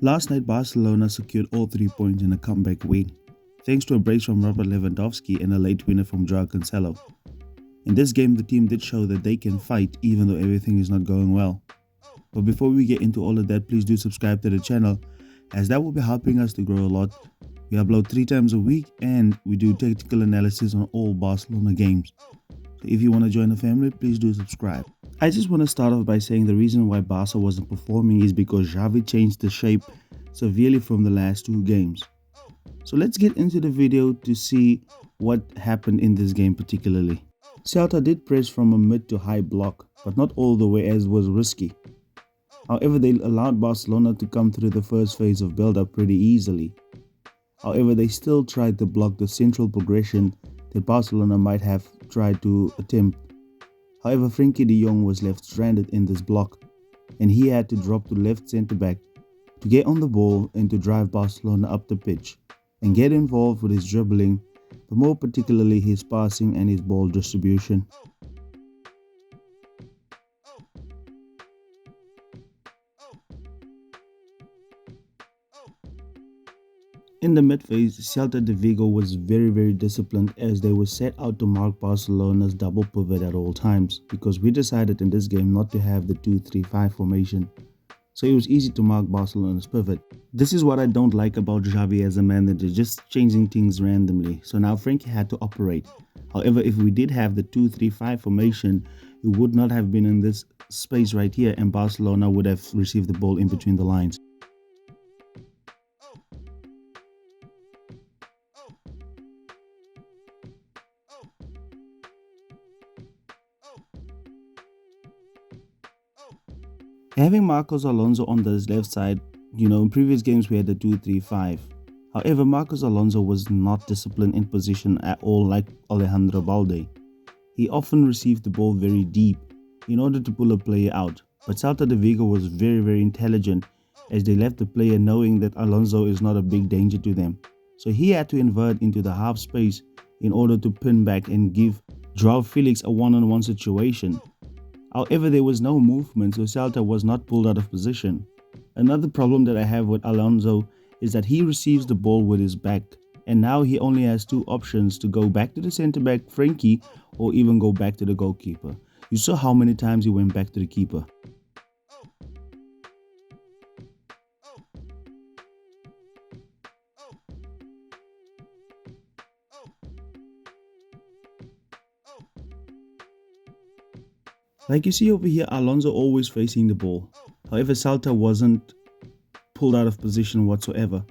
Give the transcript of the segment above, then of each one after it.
Last night, Barcelona secured all 3 points in a comeback win, thanks to a brace from Robert Lewandowski and a late winner from Cancelo. In this game, the team did show that they can fight even though everything is not going well. But before we get into all of that, please do subscribe to the channel, as that will be helping us to grow a lot. We upload 3 times a week and we do technical analysis on all Barcelona games. So if you want to join the family, please do subscribe. I just want to start off by saying the reason why Barca wasn't performing is because Xavi changed the shape severely from the last 2 games. So let's get into the video to see what happened in this game particularly. Celta did press from a mid to high block, but not all the way, as was risky. However, they allowed Barcelona to come through the first phase of build-up pretty easily. However, they still tried to block the central progression that Barcelona might have tried to attempt. However, Frenkie de Jong was left stranded in this block, and he had to drop to left centre-back to get on the ball and to drive Barcelona up the pitch and get involved with his dribbling, but more particularly his passing and his ball distribution. In the mid phase, Celta de Vigo was very disciplined, as they were set out to mark Barcelona's double pivot at all times, because we decided in this game not to have the 2-3-5 formation. So it was easy to mark Barcelona's pivot. This is what I don't like about Xavi as a manager, just changing things randomly. So now Frenkie had to operate. However, if we did have the 2-3-5 formation, it would not have been in this space right here, and Barcelona would have received the ball in between the lines. Having Marcos Alonso on the left side, in previous games we had the 2-3-5. However, Marcos Alonso was not disciplined in position at all, like Alonso and Balde. He often received the ball very deep in order to pull a player out. But Celta de Vigo was very intelligent, as they left the player knowing that Alonso is not a big danger to them. So he had to invert into the half space in order to pin back and give João Felix a one-on-one situation. However, there was no movement, so Celta was not pulled out of position. Another problem that I have with Alonso is that he receives the ball with his back, and now he only has 2 options: to go back to the centre-back Frenkie or even go back to the goalkeeper. You saw how many times he went back to the keeper. Like you see over here, Alonso always facing the ball. However, Celta wasn't pulled out of position whatsoever.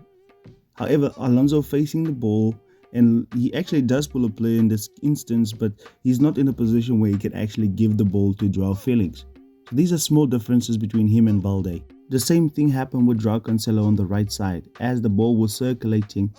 However, Alonso facing the ball, and he actually does pull a play in this instance, but he's not in a position where he can actually give the ball to João Felix. So these are small differences between him and Balde. The same thing happened with João Cancelo on the right side. As the ball was circulating,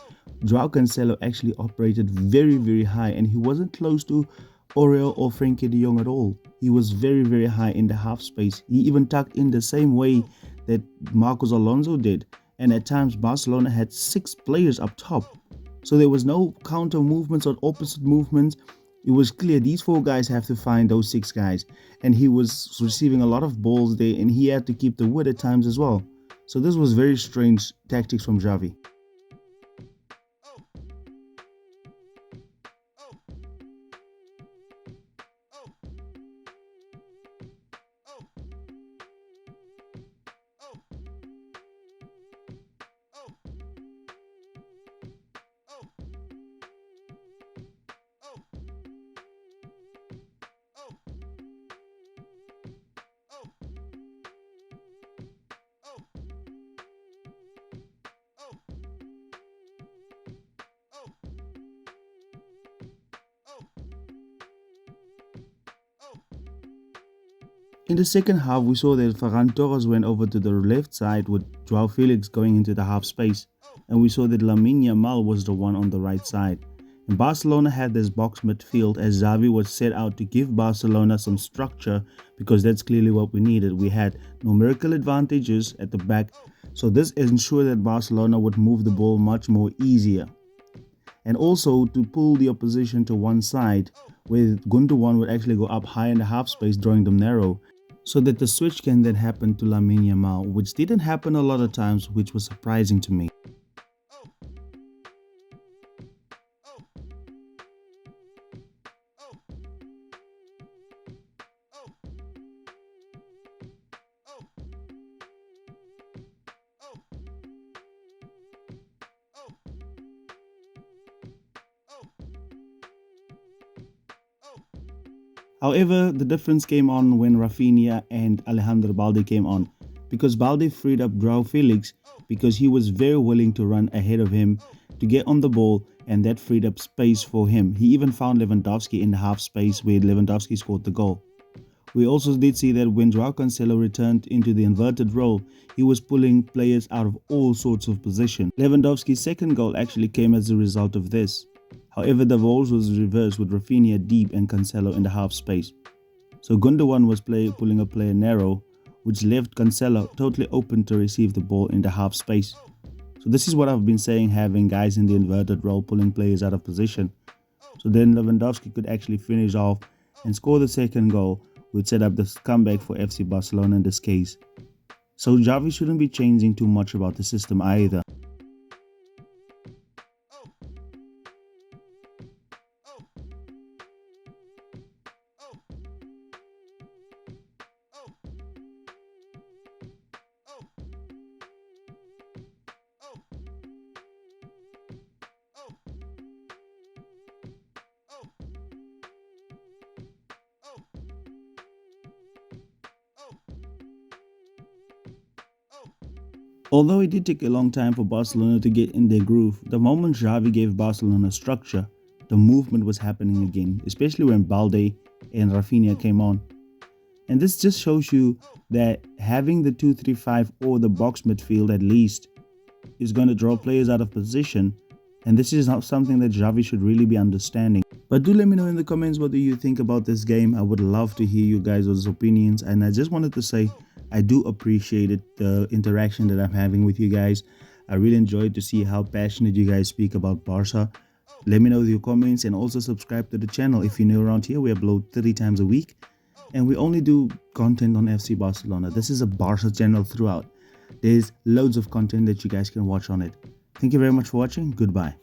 João Cancelo actually operated very high, and he wasn't close to Oriol or Frenkie de Jong at all. He was very high in the half space. He even tucked in the same way that Marcos Alonso did, and at times Barcelona had 6 players up top. So there was no counter movements or opposite movements. It was clear these 4 guys have to find those 6 guys, and he was receiving a lot of balls there, and he had to keep the wood at times as well. So this was very strange tactics from Xavi. In the second half, we saw that Ferran Torres went over to the left side with João Felix going into the half space, and we saw that Lamine Yamal was the one on the right side. And Barcelona had this box midfield, as Xavi was set out to give Barcelona some structure, because that's clearly what we needed. We had numerical advantages at the back, so this ensured that Barcelona would move the ball much more easier. And also to pull the opposition to one side, where Gundogan would actually go up high in the half space, drawing them narrow. so that the switch can then happen to Lamine Yamal, which didn't happen a lot of times, which was surprising to me. However, the difference came on when Rafinha and Alejandro Balde came on, because Balde freed up Joao Felix because he was very willing to run ahead of him to get on the ball, and that freed up space for him. He even found Lewandowski in the half space where Lewandowski scored the goal. We also did see that when Joao Cancelo returned into the inverted role, he was pulling players out of all sorts of position. Lewandowski's second goal actually came as a result of this. However, the roles was reversed with Rafinha deep and Cancelo in the half space. So Gundogan was pulling a player narrow, which left Cancelo totally open to receive the ball in the half space. So this is what I've been saying, having guys in the inverted role pulling players out of position. So then Lewandowski could actually finish off and score the second goal, which set up the comeback for FC Barcelona in this case. So Xavi shouldn't be changing too much about the system either. Although it did take a long time for Barcelona to get in their groove, the moment Xavi gave Barcelona structure, the movement was happening again, especially when Balde and Rafinha came on. And this just shows you that having the 2-3-5 or the box midfield at least is going to draw players out of position, and this is not something that Xavi should really be understanding. But do let me know in the comments what do you think about this game. I would love to hear you guys' opinions, and I just wanted to say I do appreciate it, the interaction that I'm having with you guys. I really enjoyed to see how passionate you guys speak about Barca. Let me know your comments, and also subscribe to the channel. If you're new around here, we upload 30 times a week, and we only do content on FC Barcelona. This is a Barca channel throughout. There's loads of content that you guys can watch on it. Thank you very much for watching. Goodbye.